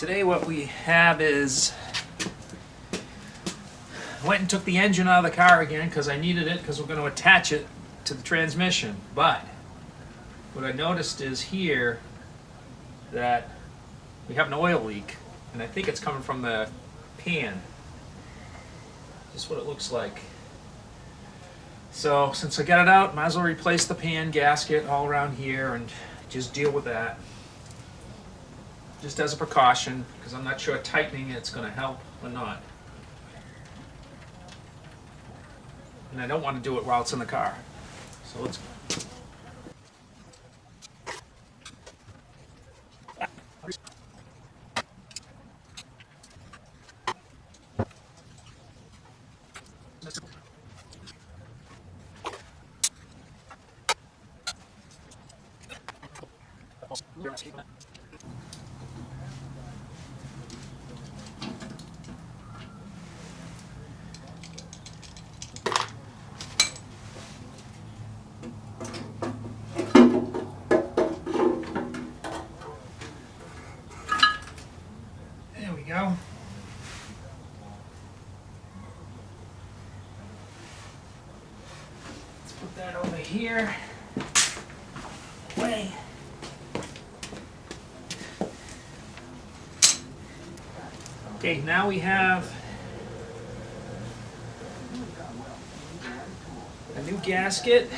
today what we have is, I went and took the engine out of the car again because I needed it because we're going to attach it to the transmission. But what I noticed is here that we have an oil leak, and I think it's coming from the pan. Just what it looks like. So since I got it out, might as well replace the pan gasket all around here and just deal with that. Just as a precaution, because I'm not sure tightening it's going to help or not. And I don't want to do it while it's in the car. So let's there we go. Let's put that over here. Away. Okay, now we have a new gasket.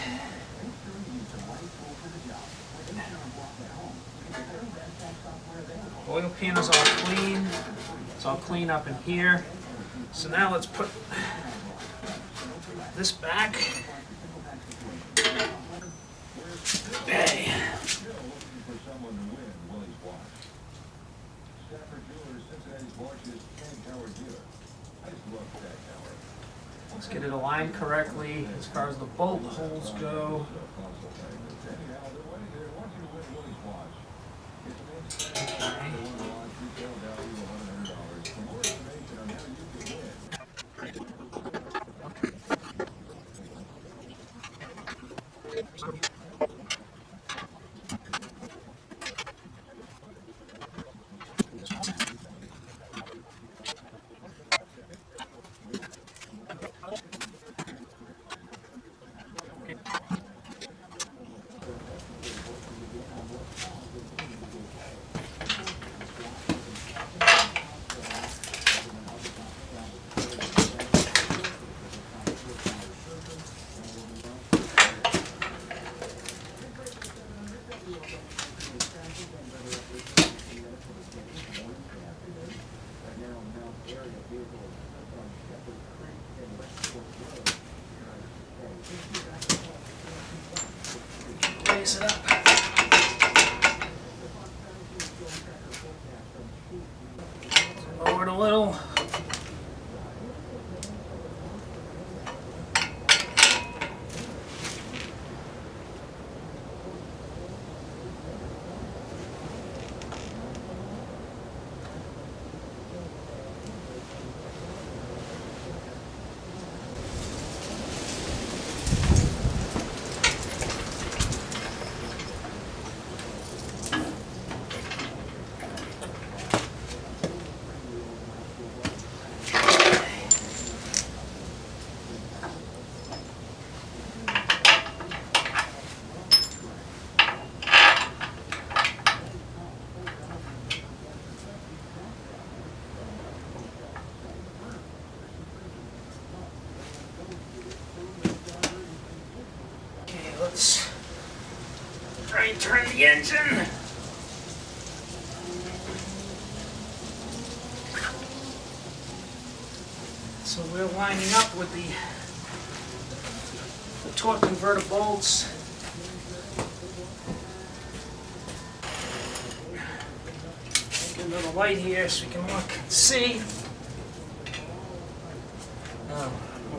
Oil pan is all clean. It's all clean up in here. So now let's put this back. Okay. Let's get it aligned correctly as far as the bolt holes go. Raise it up. Lower it a little. Let's try and turn the engine. So we're lining up with the torque converter bolts. Get a little light here so we can look and see. A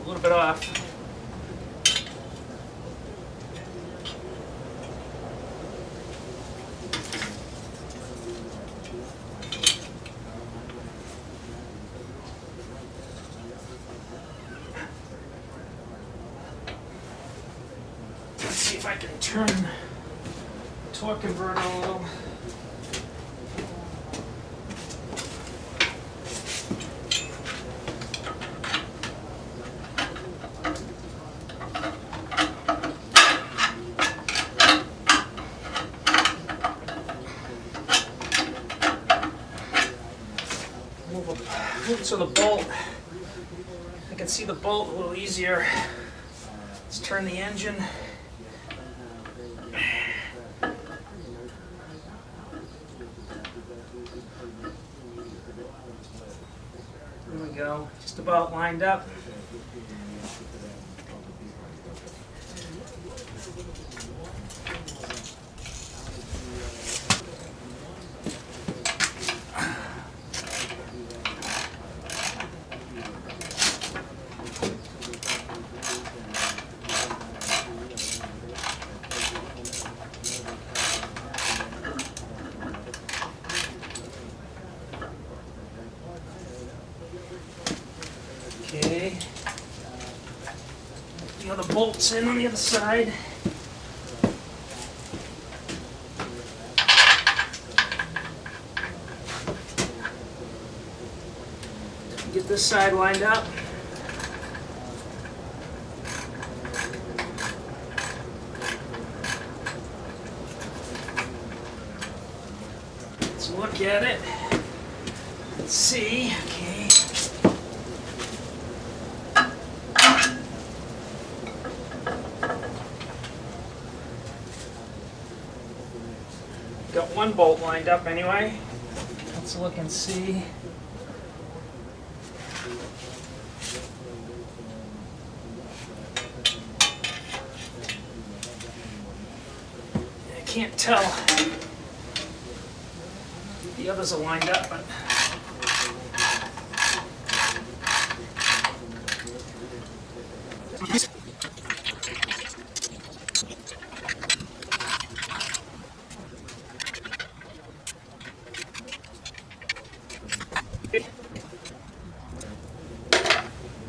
little bit off. See if I can turn the torque converter a little. so the bolt, I can see the bolt a little easier. Let's turn the engine. There we go, just about lined up. Okay, the other bolts in on the other side. Get this side lined up. Let's look at it. Let's see. Okay. Got one bolt lined up anyway. Let's look and see. I can't tell if the others are lined up, but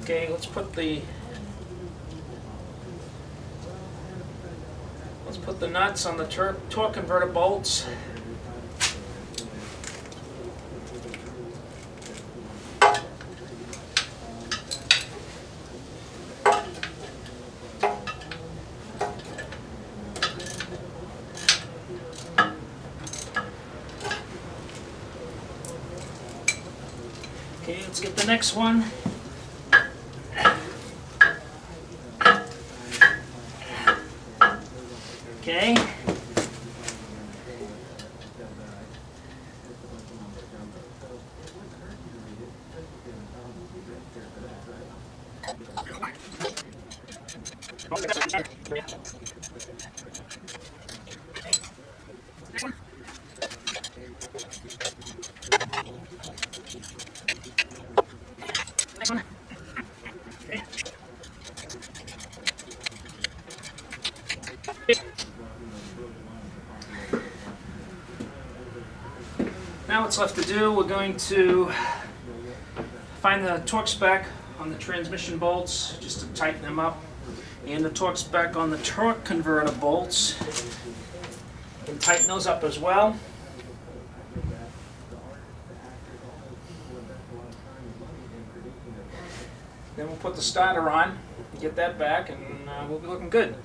okay, let's put the nuts on the torque converter bolts. Okay, let's get the next one. Okay. Next one. Okay. Now what's left to do, we're going to find the torque spec on the transmission bolts, just to tighten them up, and the torque spec on the torque converter bolts, and tighten those up as well. Then we'll put the starter on, get that back, and we'll be looking good.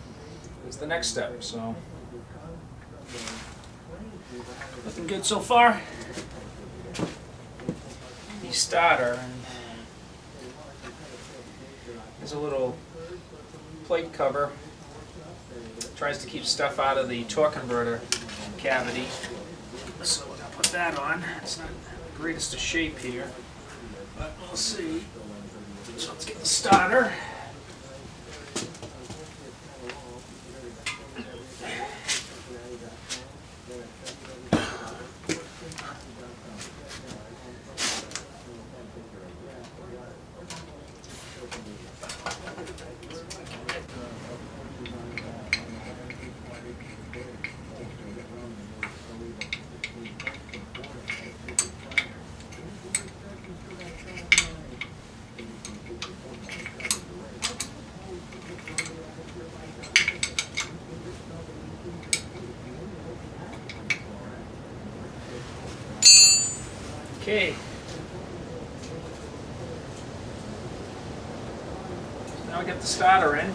It's the next step, so looking good so far. The starter, and there's a little plate cover. Tries to keep stuff out of the torque converter cavity. So we're going to put that on. It's not the greatest of shape here, but we'll see. So let's get the starter. Okay. So now we get the starter in.